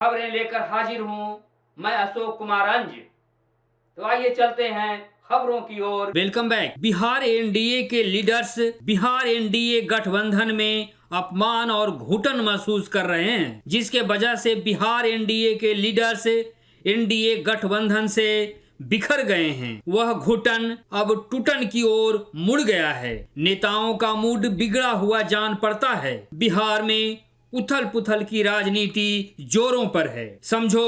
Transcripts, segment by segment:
खबरें लेकर हाजिर हूं मैं अशोक कुमार अंज। तो आइए चलते हैं खबरों की ओर। Welcome back. बिहार एनडीए के लीडर्स बिहार एनडीए गठबंधन में अपमान और घुटन महसूस कर रहे हैं, जिसके वजह से बिहार एनडीए के लीडर्स एनडीए गठबंधन से बिखर गए हैं। वह घुटन अब टूटन की ओर मुड़ गया है। नेताओं का मूड बिगड़ा हुआ जान पड़ता है। बिहार में उथल पुथल की राजनीति जोरों पर है। समझो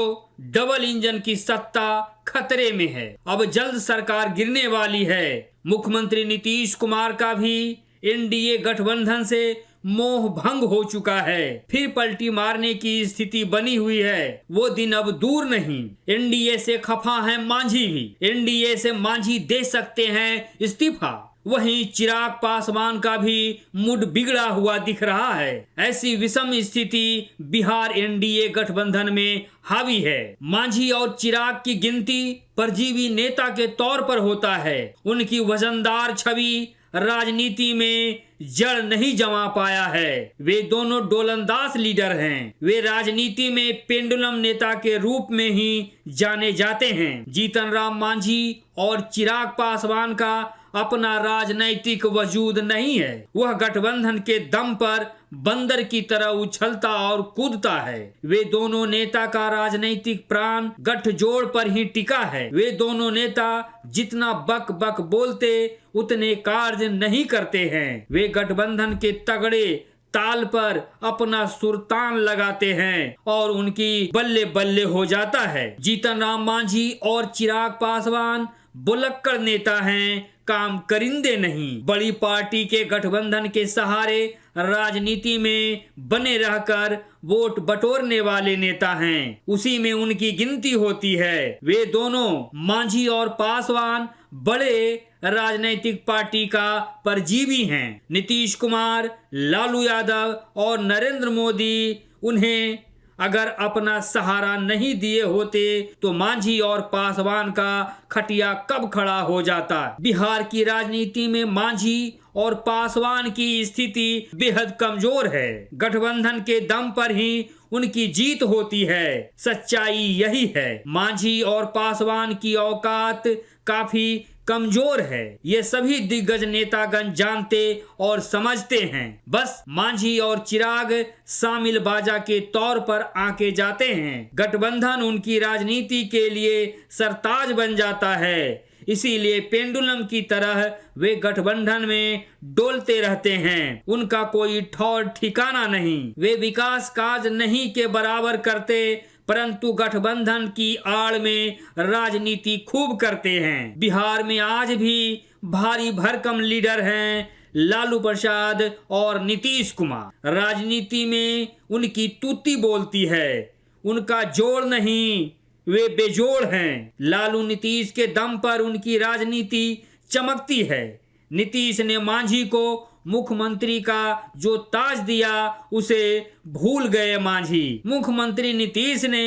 डबल इंजन की सत्ता खतरे में है। अब जल्द सरकार गिरने वाली है। मुख्यमंत्री नीतीश कुमार का भी एनडीए गठबंधन से मोह भंग हो चुका है। फिर पलटी मारने की स्थिति बनी हुई है। वो दिन अब दूर नहीं। एनडीए से खफा है मांझी भी। एनडीए से मांझी दे सकते हैं इस्तीफा। वहीं चिराग पासवान का भी मूड बिगड़ा हुआ दिख रहा है। ऐसी विषम स्थिति बिहार एनडीए गठबंधन में हावी है। मांझी और चिराग की गिनती परजीवी नेता के तौर पर होता है। उनकी वजनदार छवि राजनीति में जड़ नहीं जमा पाया है। वे दोनों डोलंदाज लीडर हैं। वे राजनीति में पेंडुलम नेता के रूप में ही जाने जाते हैं। जीतन राम मांझी और चिराग पासवान का अपना राजनैतिक वजूद नहीं है। वह गठबंधन के दम पर बंदर की तरह उछलता और कूदता है। वे दोनों नेता का राजनैतिक प्राण गठजोड़ पर ही टिका है। वे दोनों नेता जितना बक बक बोलते उतने कार्य नहीं करते हैं। वे गठबंधन के तगड़े ताल पर अपना सुरतान लगाते हैं और उनकी बल्ले बल्ले हो जाता है। जीतन राम मांझी और चिराग पासवान बुलक्कड़ नेता हैं, काम करिंदे नहीं। बड़ी पार्टी के गठबंधन के सहारे राजनीति में बने रहकर वोट बटोरने वाले नेता हैं। उसी में उनकी गिनती होती है। वे दोनों मांझी और पासवान बड़े राजनीतिक पार्टी का परजीवी हैं। नीतीश कुमार, लालू यादव और नरेंद्र मोदी उन्हें अगर अपना सहारा नहीं दिए होते तो मांझी और पासवान का खटिया कब खड़ा हो जाता। बिहार की राजनीति में मांझी और पासवान की स्थिति बेहद कमजोर है। गठबंधन के दम पर ही उनकी जीत होती है। सच्चाई यही है। मांझी और पासवान की औकात काफी कमजोर है। ये सभी दिग्गज नेतागण जानते और समझते हैं। बस मांझी और चिराग शामिल बाजा के तौर पर आके जाते हैं। गठबंधन उनकी राजनीति के लिए सरताज बन जाता है। इसीलिए पेंडुलम की तरह वे गठबंधन में डोलते रहते हैं। उनका कोई ठौर ठिकाना नहीं। वे विकास कार्य नहीं के बराबर करते, परंतु गठबंधन की आड़ में राजनीति खूब करते हैं। बिहार में आज भी भारी भरकम लीडर हैं लालू प्रसाद और नीतीश कुमार। राजनीति में उनकी तूती बोलती है, उनका जोड़ नहीं, वे बेजोड़ हैं। लालू नीतीश के दम पर उनकी राजनीति चमकती है। नीतीश ने मांझी को मुख्यमंत्री का जो ताज दिया उसे भूल गए मांझी। मुख्यमंत्री नीतीश ने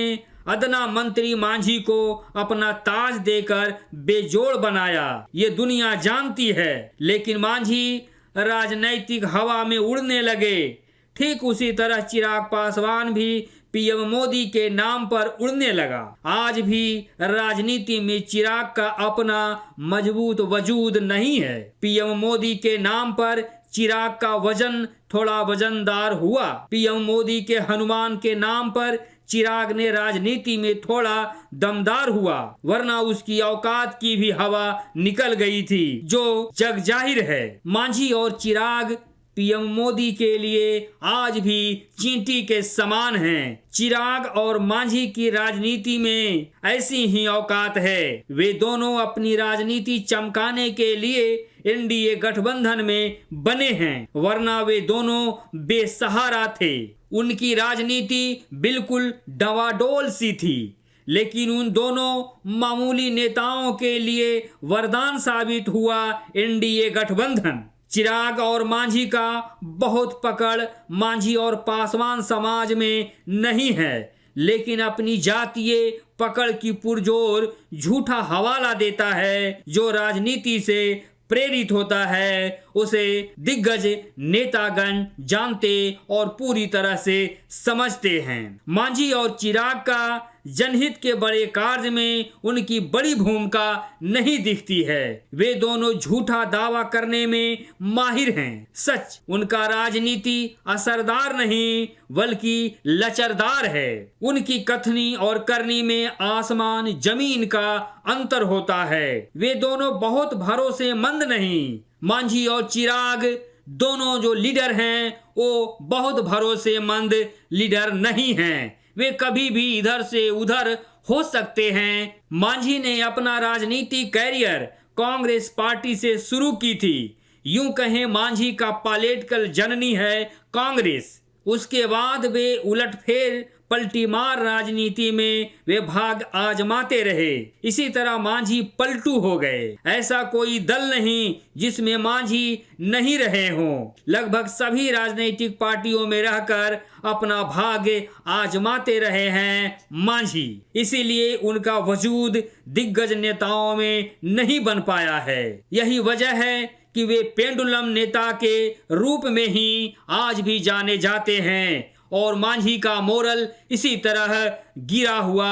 अदना मंत्री मांझी को अपना ताज देकर बेजोड़ बनाया। ये दुनिया जानती है। लेकिन मांझी राजनैतिक हवा में उड़ने लगे। ठीक उसी तरह चिराग पासवान भी पीएम मोदी के नाम पर उड़ने लगा। आज भी राजनीति में चिराग का अपना मजबूत वजूद नहीं है। पीएम मोदी के नाम पर चिराग का वजन थोड़ा वजनदार हुआ। पीएम मोदी के हनुमान के नाम पर चिराग ने राजनीति में थोड़ा दमदार हुआ, वरना उसकी औकात की भी हवा निकल गई थी, जो जग जाहिर है। मांझी और चिराग पीएम मोदी के लिए आज भी चींटी के समान हैं। चिराग और मांझी की राजनीति में ऐसी ही औकात है। वे दोनों अपनी राजनीति चमकाने के लिए एनडीए गठबंधन में बने हैं, वरना वे दोनों बेसहारा थे। उनकी राजनीति बिल्कुल डवाडोल सी थी। लेकिन उन दोनों मामूली नेताओं के लिए वरदान साबित हुआ एनडीए गठबंधन। चिराग और मांझी का बहुत पकड़ मांझी और पासवान समाज में नहीं है, लेकिन अपनी जातीय पकड़ की पुरजोर झूठा हवाला देता है, जो राजनीति से प्रेरित होता है उसे दिग्गज नेतागण जानते और पूरी तरह से समझते हैं। मांझी और चिराग का जनहित के बड़े कार्य में उनकी बड़ी भूमिका नहीं दिखती है। वे दोनों झूठा दावा करने में माहिर हैं। सच, उनका राजनीति असरदार नहीं बल्कि लचरदार है। उनकी कथनी और करनी में आसमान जमीन का अंतर होता है। वे दोनों बहुत भरोसेमंद नहीं। मांझी और चिराग दोनों जो लीडर हैं वो बहुत भरोसेमंद लीडर नहीं हैं। वे कभी भी इधर से उधर हो सकते हैं। मांझी ने अपना राजनीतिक कैरियर कांग्रेस पार्टी से शुरू की थी। यूं कहें मांझी का पॉलिटिकल जननी है कांग्रेस। उसके बाद वे उलटफेर पलटीमार राजनीति में वे भाग आजमाते रहे। इसी तरह मांझी पलटू हो गए। ऐसा कोई दल नहीं जिसमें मांझी नहीं रहे हों। लगभग सभी राजनीतिक पार्टियों में रहकर अपना भाग्य आजमाते रहे हैं मांझी। इसीलिए उनका वजूद दिग्गज नेताओं में नहीं बन पाया है। यही वजह है कि वे पेंडुलम नेता के रूप में ही आज भी जाने जाते हैं और मांझी का मोरल इसी तरह गिरा हुआ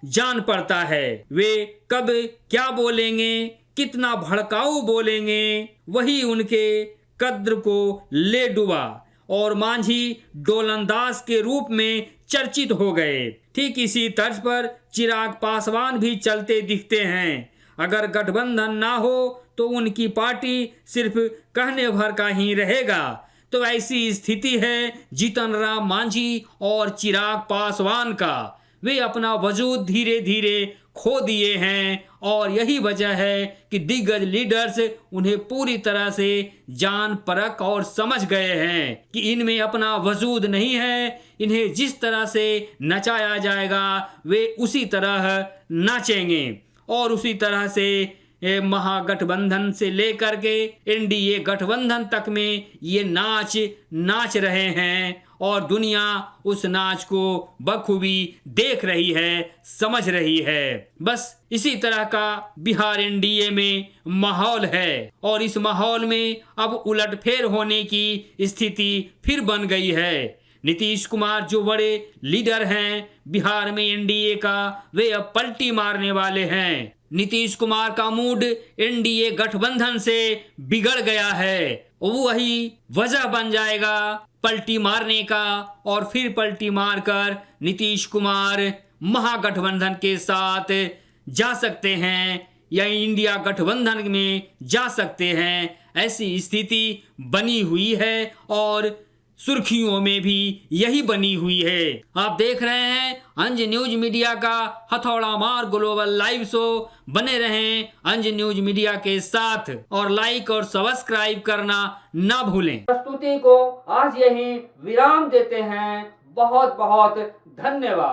जान पड़ता है। वे कब क्या बोलेंगे, कितना भड़काऊ बोलेंगे, वही उनके कद्र को ले डूबा और मांझी डोलंदाज के रूप में चर्चित हो गए। ठीक इसी तर्ज पर चिराग पासवान भी चलते दिखते हैं। अगर गठबंधन ना हो तो उनकी पार्टी सिर्फ कहने भर का ही रहेगा। तो ऐसी स्थिति है जीतन राम मांझी और चिराग पासवान का। वे अपना वजूद धीरे धीरे खो दिए हैं और यही वजह है कि दिग्गज लीडर्स उन्हें पूरी तरह से जान परख और समझ गए हैं कि इनमें अपना वजूद नहीं है। इन्हें जिस तरह से नचाया जाएगा वे उसी तरह नाचेंगे और उसी तरह से महागठबंधन से लेकर के एनडीए गठबंधन तक में ये नाच रहे हैं और दुनिया उस नाच को बखूबी देख रही है, समझ रही है। बस इसी तरह का बिहार एनडीए में माहौल है और इस माहौल में अब उलटफेर होने की स्थिति फिर बन गई है। नीतीश कुमार जो बड़े लीडर हैं बिहार में एनडीए का, वे अब पलटी मारने वाले हैं। नीतीश कुमार का मूड एनडीए गठबंधन से बिगड़ गया है। वही वजह बन जाएगा पलटी मारने का और फिर पलटी मारकर नीतीश कुमार महागठबंधन के साथ जा सकते हैं या इंडिया गठबंधन में जा सकते हैं। ऐसी स्थिति बनी हुई है और सुर्खियों में भी यही बनी हुई है। आप देख रहे हैं अंज न्यूज मीडिया का हथौड़ा मार ग्लोबल लाइव शो। बने रहें अंज न्यूज मीडिया के साथ और लाइक और सब्सक्राइब करना ना भूलें। प्रस्तुति को आज यही विराम देते हैं। बहुत बहुत धन्यवाद।